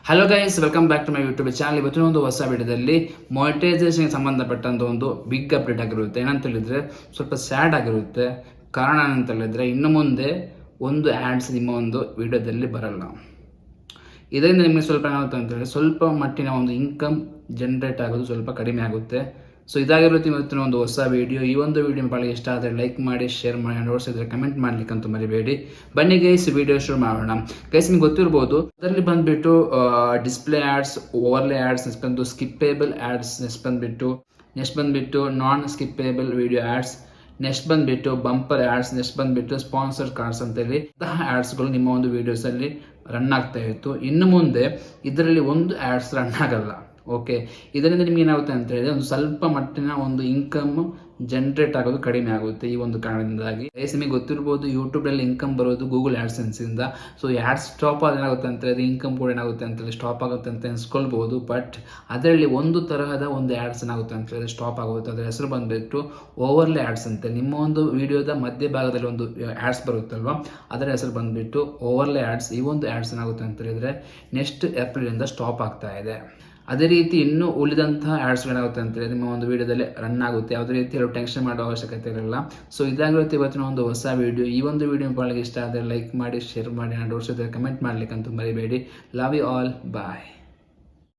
Hello guys, welcome back to my YouTube channel. ಇವತ್ತಿನ ಒಂದು ಹೊಸ ವಿಡಿಯೋದಲ್ಲಿ ಮಾನಿಟೈಸೇಷನ್ಗೆ ಸಂಬಂಧಪಟ್ಟಂತ ಒಂದು ಬಿಗ್ ಅಪ್ಡೇಟ್ ಆಗಿರುತ್ತೆ. ಏನಂತ ಹೇಳಿದ್ರೆ ಸ್ವಲ್ಪ ಸ್ಯಾಡ್ ಆಗಿರುತ್ತೆ. ಕಾರಣ ಏನಂತ ಹೇಳಿದ್ರೆ ಇನ್ನು ಮುಂದೆ ಒಂದು ಆ್ಯಡ್ಸ್ ನಿಮ್ಮ ಒಂದು ವಿಡಿಯೋದಲ್ಲಿ ಬರಲ್ಲ. ಇದರಿಂದ ನಿಮಗೆ ಸ್ವಲ್ಪ ಏನಾಗುತ್ತೆ ಅಂತ ಹೇಳಿದ್ರೆ ಸ್ವಲ್ಪ ಮಟ್ಟಿನ ಒಂದು ಇನ್ಕಮ್ ಜನರೇಟ್ ಆಗೋದು ಸ್ವಲ್ಪ ಕಡಿಮೆ ಆಗುತ್ತೆ. ಸೊ ಇದಾಗಿರುತ್ತೆ ಇವತ್ತಿನ ಒಂದು ಹೊಸ ವಿಡಿಯೋ. ಈ ಒಂದು ವಿಡಿಯೋ ಭಾಳ ಇಷ್ಟ ಆದರೆ ಲೈಕ್ ಮಾಡಿ, ಶೇರ್ ಮಾಡಿ, ನೋಡ್ಸಿದ್ರೆ ಕಮೆಂಟ್ ಮಾಡ್ಲಿಕ್ಕಂತೂ ಮರಿಬೇಡಿ. ಬನ್ನಿ ಗೈಸ್, ವಿಡಿಯೋ ಶುರು ಮಾಡೋಣ. ಗೈಸ್, ನಿಮ್ಗೆ ಗೊತ್ತಿರ್ಬೋದು, ಅದರಲ್ಲಿ ಬಂದ್ಬಿಟ್ಟು display ads, overlay ads, next ಬಂದು ಸ್ಕಿಪ್ಪೇಬಲ್ ಆ್ಯಡ್ಸ್, ನೆಕ್ಸ್ಟ್ ಬಂದ್ಬಿಟ್ಟು ನಾನ್ ಸ್ಕಿಪ್ಪೇಬಲ್ ವಿಡಿಯೋ ಆ್ಯಡ್ಸ್, ನೆಕ್ಸ್ಟ್ ಬಂದ್ಬಿಟ್ಟು ಬಂಪರ್ ಆ್ಯಡ್ಸ್, ನೆಕ್ಸ್ಟ್ ಬಂದ್ಬಿಟ್ಟು ಸ್ಪಾನ್ಸರ್ ಕಾರ್ಡ್ಸ್ ಅಂತೇಳಿ ಇಂತಹ ಆ್ಯಡ್ಸ್ಗಳು ನಿಮ್ಮ ಒಂದು ವಿಡಿಯೋಸಲ್ಲಿ ರನ್ ಆಗ್ತಾ ಇತ್ತು. ಇನ್ನು ಮುಂದೆ ಇದರಲ್ಲಿ ಒಂದು ಆ್ಯಡ್ಸ್ ರನ್ ಆಗಲ್ಲ. ಓಕೆ, ಇದರಿಂದ ನಿಮ್ಗೆ ಏನಾಗುತ್ತೆ ಅಂತ ಹೇಳಿದ್ರೆ ಒಂದು ಸ್ವಲ್ಪ ಮಟ್ಟಿನ ಒಂದು ಇನ್ಕಮ್ ಜನರೇಟ್ ಆಗೋದು ಕಡಿಮೆ ಆಗುತ್ತೆ. ಈ ಒಂದು ಕಾರಣದಿಂದಾಗಿ ನಿಮಗೆ ಗೊತ್ತಿರ್ಬೋದು, ಯೂಟ್ಯೂಬಲ್ಲಿ ಇನ್ಕಮ್ ಬರೋದು ಗೂಗಲ್ ಆ್ಯಡ್ಸೆನ್ಸ್ ಇಂದ. ಸೊ ಆ್ಯಡ್ಸ್ ಸ್ಟಾಪ್ ಆದ್ರೆ ಏನಾಗುತ್ತೆ ಅಂತ ಹೇಳಿದ್ರೆ ಇನ್ಕಮ್ ಕೂಡ ಏನಾಗುತ್ತೆ ಅಂತ ಹೇಳಿ ಸ್ಟಾಪ್ ಆಗುತ್ತೆ ಅಂತ ಅನ್ಸ್ಕೊಳ್ಬಹುದು. ಬಟ್ ಅದರಲ್ಲಿ ಒಂದು ತರಹದ ಒಂದು ಆ್ಯಡ್ಸ್ ಏನಾಗುತ್ತೆ ಅಂತ ಹೇಳಿದ್ರೆ ಸ್ಟಾಪ್ ಆಗುತ್ತೆ. ಅದರ ಹೆಸರು ಬಂದ್ಬಿಟ್ಟು ಓವರ್ಲೇ ಆ್ಯಡ್ಸ್ ಅಂತ. ನಿಮ್ಮ ಒಂದು ವಿಡಿಯೋದ ಮಧ್ಯಭಾಗದಲ್ಲಿ ಒಂದು ಆ್ಯಡ್ಸ್ ಬರುತ್ತಲ್ವಾ, ಅದರ ಹೆಸರು ಬಂದ್ಬಿಟ್ಟು ಓವರ್ಲೇ ಆ್ಯಡ್ಸ್. ಈ ಒಂದು ಆ್ಯಡ್ಸ್ ಏನಾಗುತ್ತೆ ಅಂತ ಹೇಳಿದ್ರೆ ನೆಕ್ಸ್ಟ್ ಏಪ್ರಿಲ್ ಇಂದ ಸ್ಟಾಪ್ ಆಗ್ತಾ ಇದೆ. ಅದೇ ರೀತಿ ಇನ್ನೂ ಉಳಿದಂತಹ ಆ್ಯಡ್ಸ್ಗಳೇನಾಗುತ್ತೆ ಅಂತೇಳಿ ನಿಮ್ಮ ಒಂದು ವಿಡಿಯೋದಲ್ಲಿ ರನ್ ಆಗುತ್ತೆ. ಯಾವುದೇ ರೀತಿ ಟೆನ್ಷನ್ ಮಾಡೋ ಅವಶ್ಯಕತೆ ಇರಲ್ಲ. ಸೊ ಇದಾಗಿರುತ್ತೆ ಇವತ್ತಿನ ಒಂದು ಹೊಸ ವಿಡಿಯೋ. ಈ ಒಂದು ವಿಡಿಯೋ ಭಾಳ ಇಷ್ಟ ಆದರೆ ಲೈಕ್ ಮಾಡಿ, ಶೇರ್ ಮಾಡಿ, ನೋಡ್ಸಿದ್ರೆ ಕಮೆಂಟ್ ಮಾಡ್ಲಿಕ್ಕಂತೂ ಮರಿಬೇಡಿ. Love you all, bye.